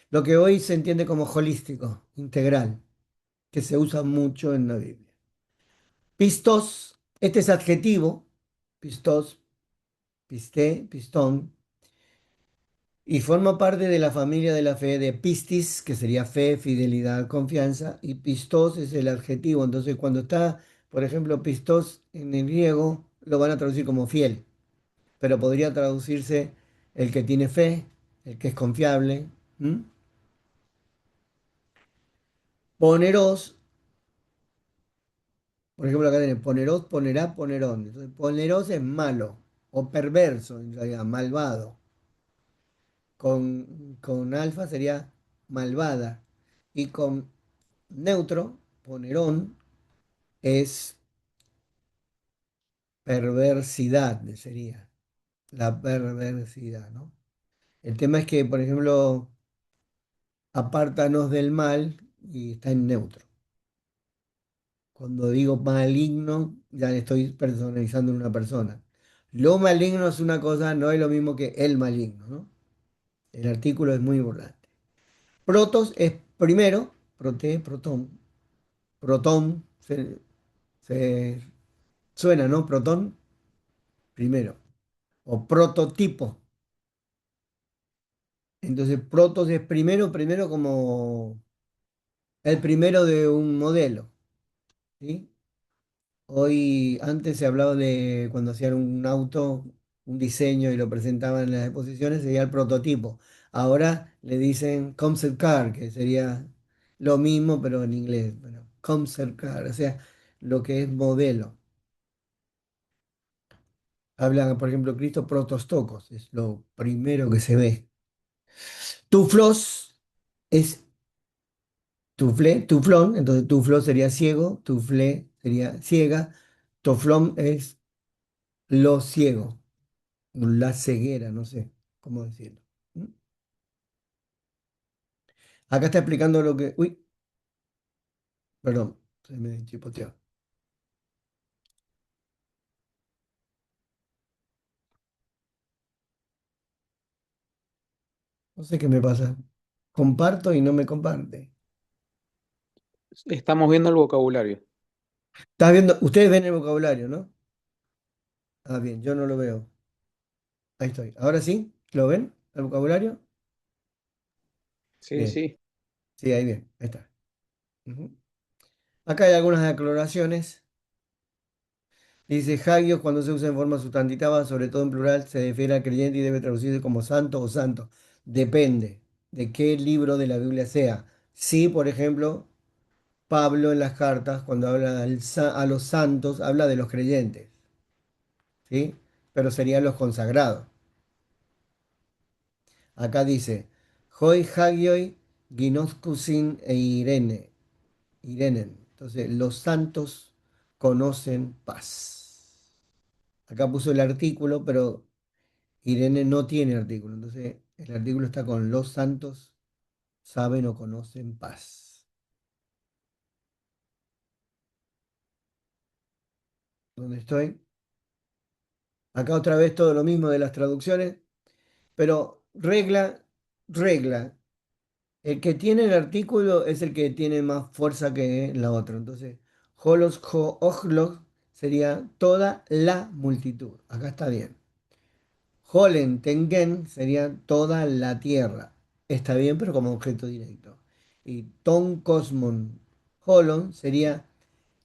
Lo que hoy se entiende como holístico, integral, que se usa mucho en la Biblia. Pistos, este es adjetivo, pistos, pisté, pistón, y forma parte de la familia de la fe de pistis, que sería fe, fidelidad, confianza, y pistos es el adjetivo. Entonces, cuando está, por ejemplo, pistos en el griego, lo van a traducir como fiel, pero podría traducirse el que tiene fe, el que es confiable. ¿Mm? Poneros, por ejemplo, acá tenés poneros, ponerá, ponerón. Entonces, poneros es malo o perverso, en realidad, malvado. Con alfa sería malvada. Y con neutro, ponerón, es perversidad, sería. La perversidad, ¿no? El tema es que, por ejemplo, apártanos del mal y está en neutro. Cuando digo maligno, ya le estoy personalizando en una persona. Lo maligno es una cosa, no es lo mismo que el maligno, ¿no? El artículo es muy importante. Protos es primero, protón. Protón, se suena, ¿no? Protón, primero. o prototipo. Entonces, protos es primero, primero como el primero de un modelo, ¿sí? Hoy, antes se hablaba de cuando hacían un auto, un diseño y lo presentaban en las exposiciones, sería el prototipo. Ahora le dicen concept car, que sería lo mismo, pero en inglés. Bueno, concept car, o sea, lo que es modelo. Hablan, por ejemplo, Cristo protostocos, es lo primero que se ve. Tuflos es tuflé, tuflón, entonces tuflo sería ciego, tuflé sería ciega, toflón es lo ciego, la ceguera, no sé cómo decirlo. ¿Mm? Acá está explicando lo que. Uy, perdón, se me chipoteó. No sé qué me pasa. Comparto y no me comparte. Estamos viendo el vocabulario. Estás viendo, ustedes ven el vocabulario, ¿no? Ah, bien, yo no lo veo. Ahí estoy. Ahora sí, ¿lo ven? ¿El vocabulario? Sí, Bien, sí. sí, ahí bien, ahí está. Ujú. Acá hay algunas aclaraciones. Dice hagios cuando se usa en forma sustantiva, sobre todo en plural, se refiere al creyente y debe traducirse como santo o santo. Depende de qué libro de la Biblia sea. Si, por ejemplo, Pablo en las cartas, cuando habla a los santos, habla de los creyentes, ¿sí? Pero serían los consagrados. Acá dice, Hoi hagioi ginoscusin e Irene. Irenen. Entonces, los santos conocen paz. Acá puso el artículo, pero Irene no tiene artículo, entonces el artículo está con los santos saben o conocen paz. ¿Dónde estoy? Acá otra vez todo lo mismo de las traducciones, pero regla, regla. El que tiene el artículo es el que tiene más fuerza que la otra. Entonces, holos, ho, ojlos sería toda la multitud. Acá está bien. Holen, tengen sería toda la tierra. Está bien, pero como objeto directo. Y ton cosmon holon sería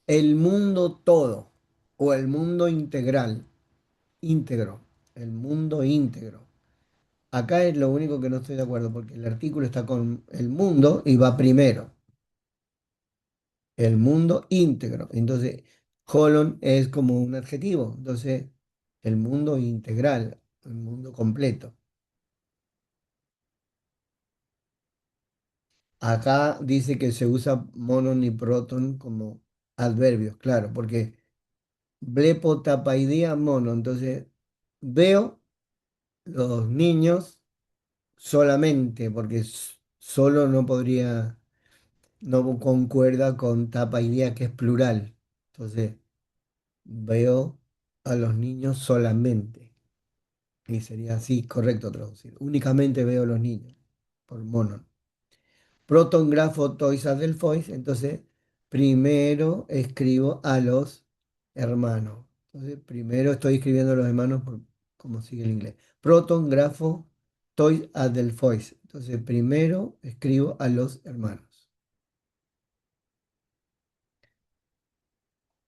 el mundo todo o el mundo integral, íntegro, el mundo íntegro. Acá es lo único que no estoy de acuerdo porque el artículo está con el mundo y va primero, el mundo íntegro. Entonces, holon es como un adjetivo, entonces el mundo integral, el mundo completo. Acá dice que se usa monon y proton como adverbios, claro, porque blepo tapaidea mono. Entonces, veo los niños solamente, porque solo no podría, no concuerda con tapaidea, que es plural. Entonces, veo a los niños solamente. Y sería así, correcto traducir. Únicamente veo a los niños, por mono. Proton, grafo, toisa del fois. Entonces, primero escribo a los hermanos. Entonces, primero estoy escribiendo a los hermanos por como sigue el inglés. Proton, grafo, tois del fois. Entonces, primero escribo a los hermanos.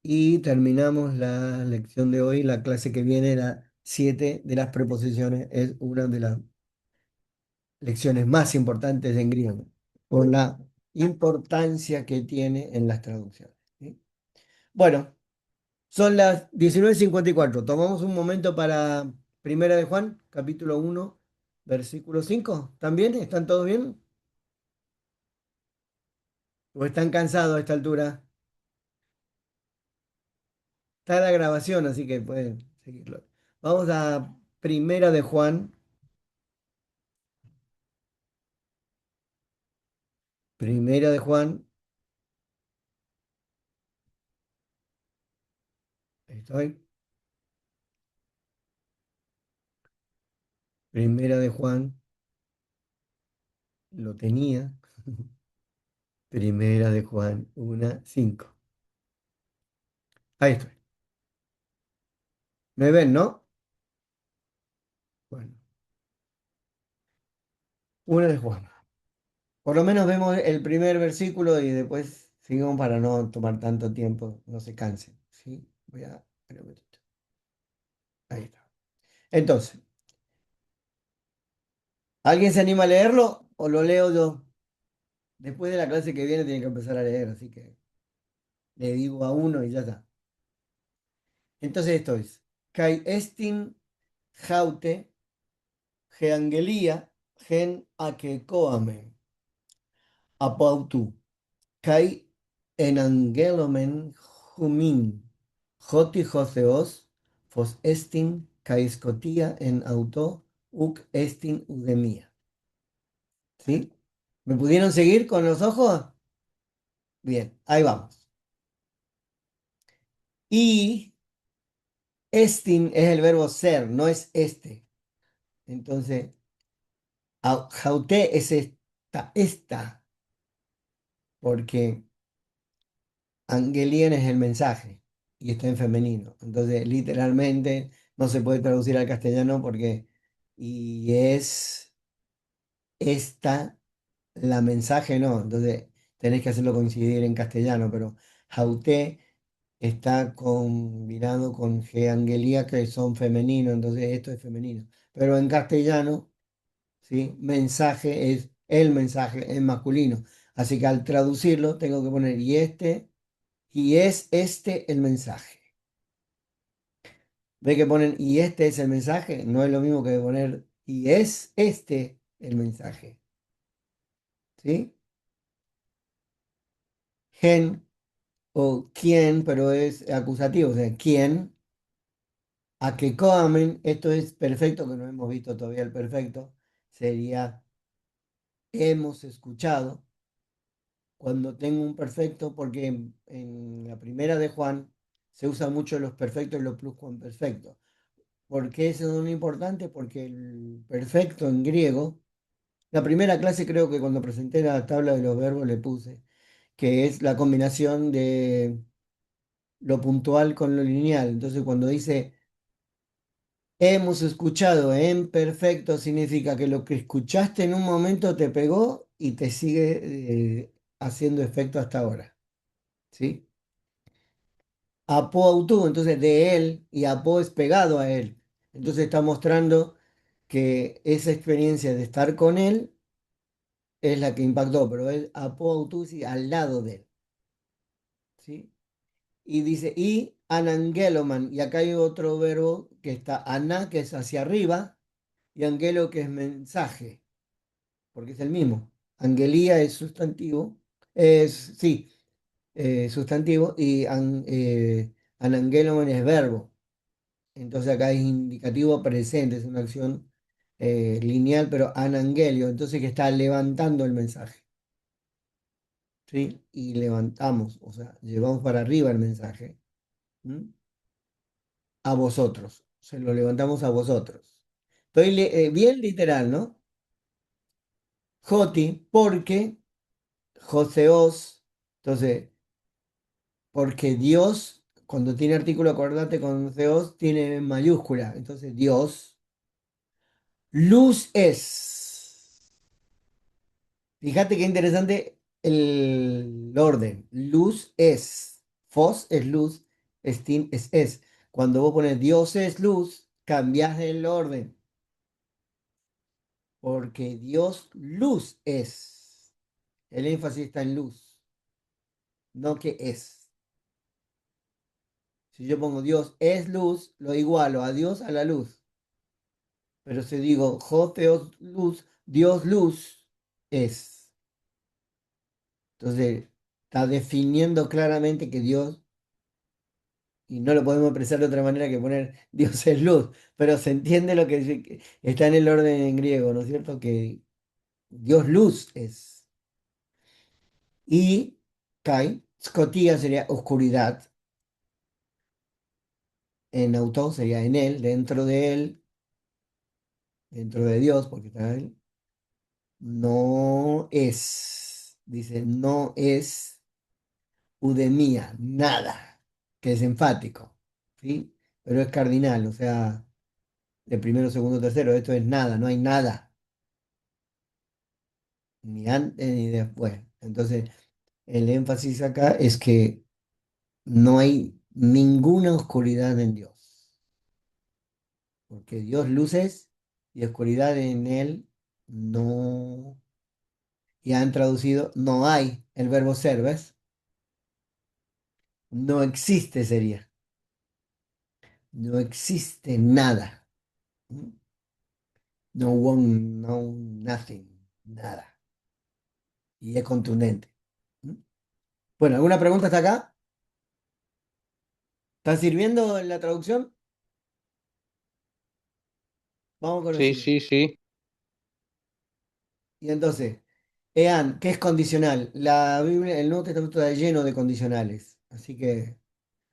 Y terminamos la lección de hoy. La clase que viene, la 7 de las preposiciones, es una de las lecciones más importantes en griego, por la importancia que tiene en las traducciones. ¿Sí? Bueno, son las 19:54. Tomamos un momento para Primera de Juan, capítulo 1, versículo 5. ¿Están bien? ¿Están todos bien? ¿O están cansados a esta altura? Está la grabación, así que pueden seguirlo. Vamos a Primera de Juan. Primera de Juan. Ahí estoy. Primera de Juan. Lo tenía. Primera de Juan 1:5. Ahí estoy. ¿Me ven, no? Una de Juan. Por lo menos vemos el primer versículo y después sigamos para no tomar tanto tiempo, no se cansen. ¿Sí? Voy a... espera un momentito. Ahí está. Entonces, ¿alguien se anima a leerlo o lo leo yo? Después de la clase que viene tiene que empezar a leer, así que le digo a uno y ya está. Entonces esto es, Kai estin jaute geangelia gen akekoame apautu kai enangelomen humin joti joseos fos estin kai scotia en auto uk estin udemia. ¿Sí? ¿Me pudieron seguir con los ojos? Bien, ahí vamos. Y estin es el verbo ser, no es este. Entonces, jauté es esta, porque Angelien es el mensaje y está en femenino. Entonces, literalmente no se puede traducir al castellano porque y es esta la mensaje, no. Entonces, tenés que hacerlo coincidir en castellano, pero jauté está combinado con geangelia, que son femeninos, entonces esto es femenino. Pero en castellano, ¿sí? Mensaje es el mensaje en masculino. Así que al traducirlo tengo que poner y es este el mensaje. ¿Ve que ponen y este es el mensaje? No es lo mismo que poner y es este el mensaje. ¿Sí? Gen o quién, pero es acusativo, o sea, quién. A que comen, esto es perfecto, que no hemos visto todavía el perfecto, sería hemos escuchado. Cuando tengo un perfecto, porque en la primera de Juan se usan mucho los perfectos y los pluscuamperfectos. ¿Por qué eso es muy importante? Porque el perfecto en griego, la primera clase creo que cuando presenté la tabla de los verbos le puse, que es la combinación de lo puntual con lo lineal. Entonces cuando dice hemos escuchado en perfecto, significa que lo que escuchaste en un momento te pegó y te sigue haciendo efecto hasta ahora. ¿Sí? Apo autu, entonces de él, y apo es pegado a él. Entonces está mostrando que esa experiencia de estar con él es la que impactó, pero es apo autu, sí, al lado de él. ¿Sí? Y dice, y anangeloman, y acá hay otro verbo que está ana, que es hacia arriba, y angelo, que es mensaje, porque es el mismo. Angelía es sustantivo, sí, sustantivo, y anangeloman es verbo. Entonces acá es indicativo presente, es una acción lineal, pero anangelio, entonces que está levantando el mensaje, ¿sí? Y levantamos, o sea, llevamos para arriba el mensaje, ¿m? A vosotros, se lo levantamos a vosotros. Estoy bien literal, ¿no? Joti, porque Joseos, entonces, porque Dios, cuando tiene artículo, acordate con Zeos, tiene mayúscula, entonces Dios, luz es. Fíjate qué interesante el orden. Luz es. Fos es luz. Estin es. Cuando vos pones Dios es luz, cambias el orden. Porque Dios luz es. El énfasis está en luz, no que es. Si yo pongo Dios es luz, lo igualo a Dios a la luz. Pero si digo Joteos luz, Dios luz es. Entonces está definiendo claramente que Dios, y no lo podemos expresar de otra manera que poner Dios es luz, pero se entiende lo que está en el orden en griego, ¿no es cierto? Que Dios luz es. Y Kai, Scotía sería oscuridad, en auto sería en él, dentro de Dios, porque está él. No es, dice, no es udemía, nada, que es enfático, ¿sí? Pero es cardinal, o sea, de primero, segundo, tercero, esto es nada, no hay nada. ni antes ni después. Entonces, el énfasis acá es que no hay ninguna oscuridad en Dios, porque Dios luces y oscuridad en él no, y han traducido, no hay el verbo ser, ¿ves? No existe sería, no existe nada. ¿Mm? No one, no nothing, nada. Y es contundente. ¿Mm? Bueno, ¿alguna pregunta hasta acá? ¿Está sirviendo en la traducción? Vamos con el Sí, siguiente. sí, sí. Y entonces, Ean, ¿qué es condicional? La Biblia, el Nuevo Testamento está lleno de condicionales. Así que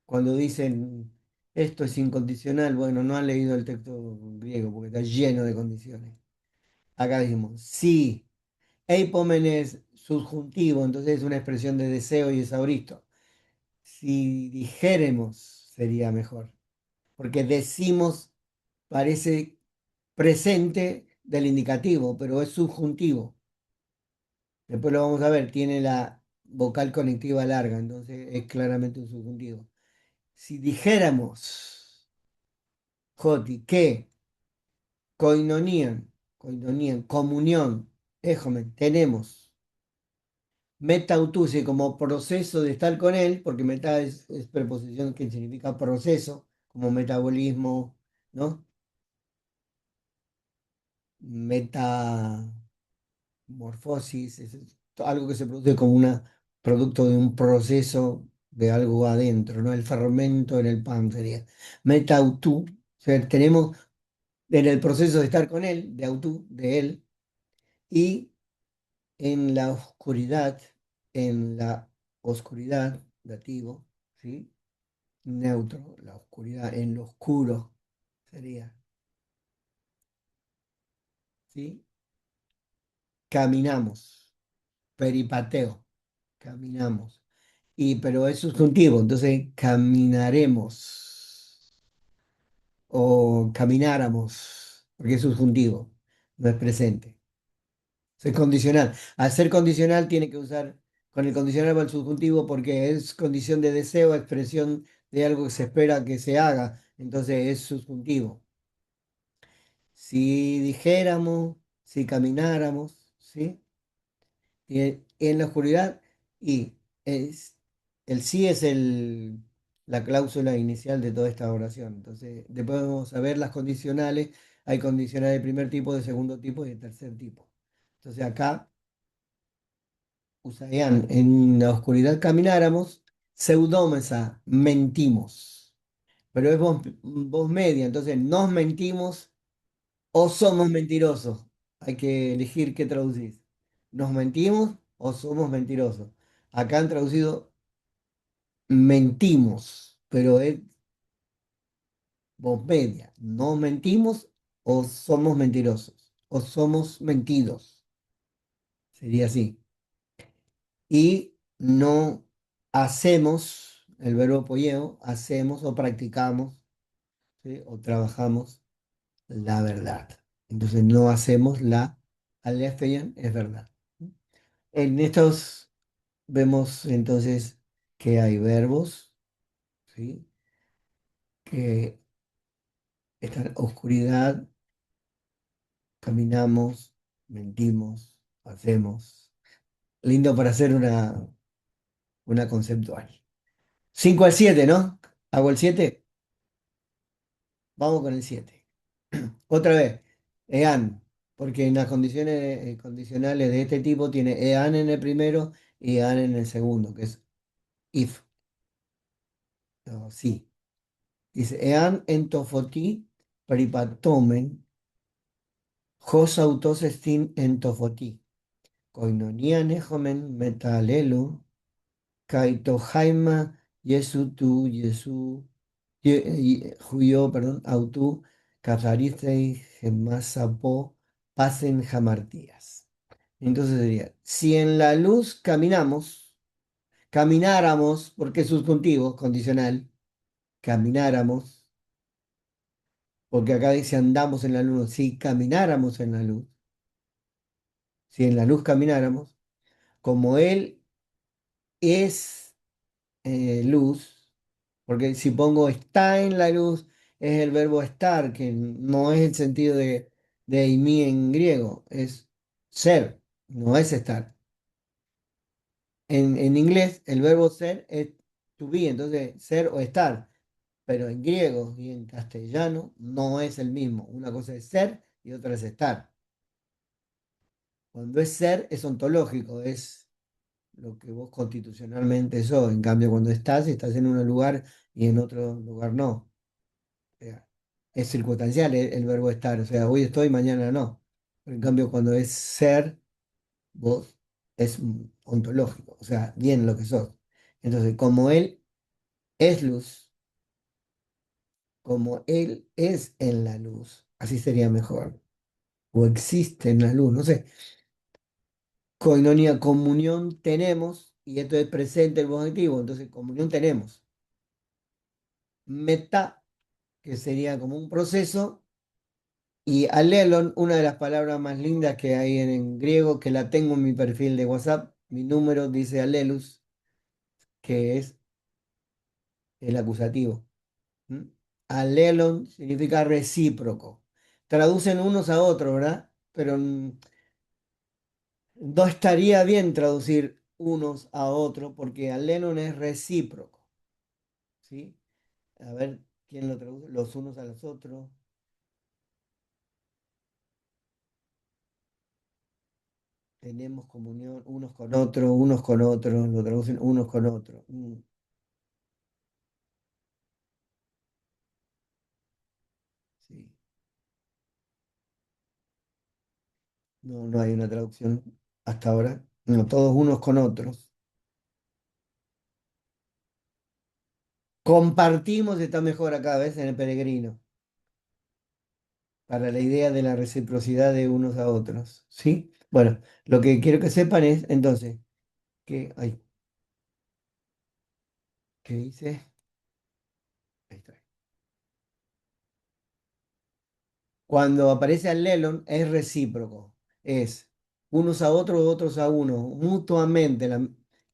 cuando dicen esto es incondicional, bueno, no han leído el texto griego porque está lleno de condiciones. Acá dijimos, sí, eipomen es subjuntivo, entonces es una expresión de deseo y es auristo. Si dijéremos, sería mejor, porque decimos parece presente del indicativo, pero es subjuntivo. Después lo vamos a ver, tiene la vocal conectiva larga, entonces es claramente un subjuntivo. Si dijéramos, Joti, que koinonían, comunión, éjomen, tenemos metautusi como proceso de estar con él, porque meta es preposición que significa proceso, como metabolismo, ¿no? Metamorfosis, es algo que se produce como un producto de un proceso de algo adentro, ¿no? El fermento en el pan sería. Metautú, o sea, tenemos en el proceso de estar con él, de autú, de él, y en la oscuridad, en la oscuridad, dativo, ¿sí? Neutro, la oscuridad, en lo oscuro sería, ¿sí? Caminamos, peripateo, caminamos. Pero es sustantivo, entonces caminaremos o camináramos, porque es subjuntivo, no es presente. Es condicional. Al ser condicional tiene que usar con el condicional va el subjuntivo porque es condición de deseo, expresión de algo que se espera que se haga, entonces es subjuntivo. Si dijéramos, si camináramos, ¿sí? En la oscuridad y es, el sí es la cláusula inicial de toda esta oración. Entonces, después vamos a ver las condicionales. Hay condicionales de primer tipo, de segundo tipo y de tercer tipo. Entonces, acá usarían en la oscuridad camináramos, pseudómesa, mentimos. Pero es voz media, entonces nos mentimos o somos mentirosos. Hay que elegir qué traducir. ¿Nos mentimos o somos mentirosos? Acá han traducido mentimos, pero es voz media. ¿No mentimos o somos mentirosos? O somos mentidos. Sería así. Y no hacemos, el verbo polleo, hacemos o practicamos, ¿sí? O trabajamos la verdad. Entonces no hacemos la aletheia, es verdad. En estos vemos entonces que hay verbos, ¿sí? Que están oscuridad, caminamos, mentimos, hacemos. Lindo para hacer una conceptual. 5 al 7, ¿no? ¿Hago el 7? Vamos con el 7. Otra vez, EAN, porque en las condiciones condicionales de este tipo tiene EAN en el primero y EAN en el segundo, que es if, o sí. Dice, ean entofoti peripatomen, hos autos estin entofoti, koinonia nehomen metalelu, kaito jaima yesu tu yesu, juyo, perdón, autu, cataristei gemasapo, pasen jamartías. Entonces sería, si en la luz caminamos, camináramos, porque es subjuntivo, condicional, camináramos, porque acá dice andamos en la luz, si camináramos en la luz, si en la luz camináramos, como Él es luz, porque si pongo está en la luz, es el verbo estar, que no es el sentido de eimi en griego, es ser, no es estar. En inglés, el verbo ser es to be, entonces ser o estar, pero en griego y en castellano no es el mismo. Una cosa es ser y otra es estar. Cuando es ser, es ontológico, es lo que vos constitucionalmente sos. En cambio, cuando estás en un lugar y en otro lugar no. O sea, es circunstancial el verbo estar. O sea, hoy estoy, mañana no. Pero en cambio, cuando es ser, vos es ontológico. O sea, bien lo que sos. Entonces, como él es luz, como él es en la luz, así sería mejor. O existe en la luz, no sé. Koinonia, comunión tenemos, y esto es presente el positivo, entonces comunión tenemos. Meta, que sería como un proceso, y alelon, una de las palabras más lindas que hay en griego, que la tengo en mi perfil de WhatsApp, mi número dice alelus, que es el acusativo. ¿Mm? Alelon significa recíproco. Traducen unos a otros, ¿verdad? Pero no estaría bien traducir unos a otros porque alelon es recíproco, ¿sí? A ver quién lo traduce, los unos a los otros. Tenemos comunión unos con otros, lo traducen unos con otros. Sí. No, no hay una traducción hasta ahora. No, todos unos con otros. Compartimos está mejor acá, ¿ves? En el peregrino, para la idea de la reciprocidad de unos a otros. ¿Sí? Bueno, lo que quiero que sepan es, entonces, que, ay, ¿qué dice? Ahí está. Cuando aparece allelon es recíproco, es unos a otros, otros a uno, mutuamente.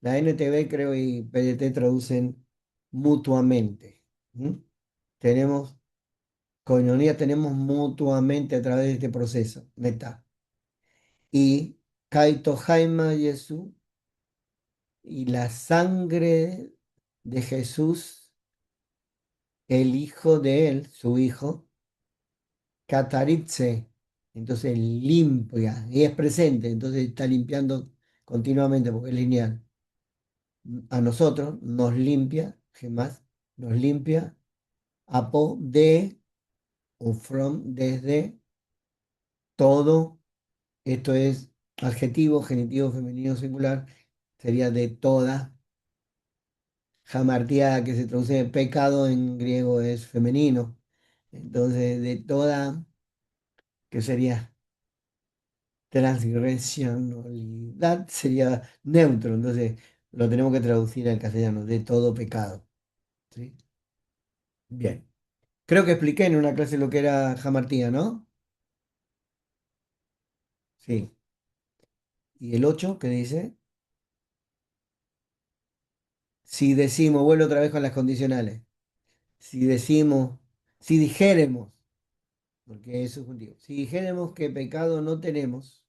La NTV creo y PDT traducen mutuamente. ¿Mm? Tenemos, coinonía tenemos mutuamente a través de este proceso, meta. Y Kaito Jaima Jesús y la sangre de Jesús, el hijo de él, su hijo, Kataritse, entonces limpia, y es presente, entonces está limpiando continuamente porque es lineal. A nosotros nos limpia, más nos limpia, apo de o from, desde todo, esto es adjetivo, genitivo, femenino, singular, sería de toda. Hamartia, que se traduce en pecado en griego, es femenino. Entonces, de toda, que sería transgresionalidad sería neutro, entonces lo tenemos que traducir al castellano, de todo pecado. ¿Sí? Bien. Creo que expliqué en una clase lo que era jamartía, ¿no? Sí. ¿Y el 8 qué dice? Si decimos, vuelvo otra vez con las condicionales. Si decimos, si dijéremos, porque eso es subjuntivo, si dijéremos que pecado no tenemos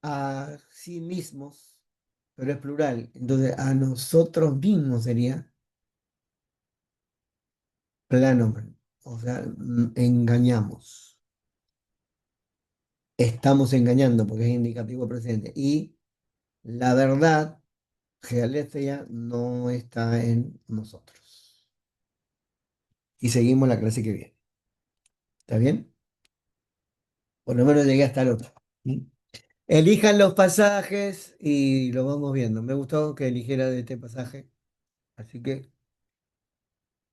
a sí mismos, pero es plural, entonces a nosotros mismos sería plano, o sea, engañamos. Estamos engañando porque es indicativo presente. Y la verdad, Gealetheia, no está en nosotros. Y seguimos la clase que viene. ¿Está bien? Por lo menos llegué hasta el otro. ¿Mm? Elijan los pasajes y lo vamos viendo. Me gustó que eligiera de este pasaje. Así que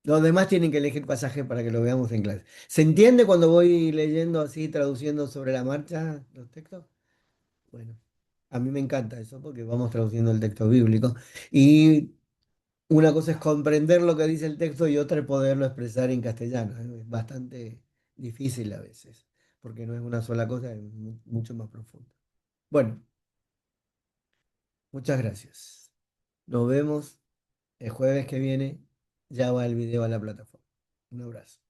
los demás tienen que elegir pasaje para que lo veamos en clase. ¿Se entiende cuando voy leyendo así, traduciendo sobre la marcha los textos? Bueno, a mí me encanta eso porque vamos traduciendo el texto bíblico. Y una cosa es comprender lo que dice el texto y otra es poderlo expresar en castellano. Es bastante difícil a veces. porque no es una sola cosa, es mucho más profundo. Bueno, muchas gracias. Nos vemos el jueves que viene. Ya va el video a la plataforma. Un abrazo.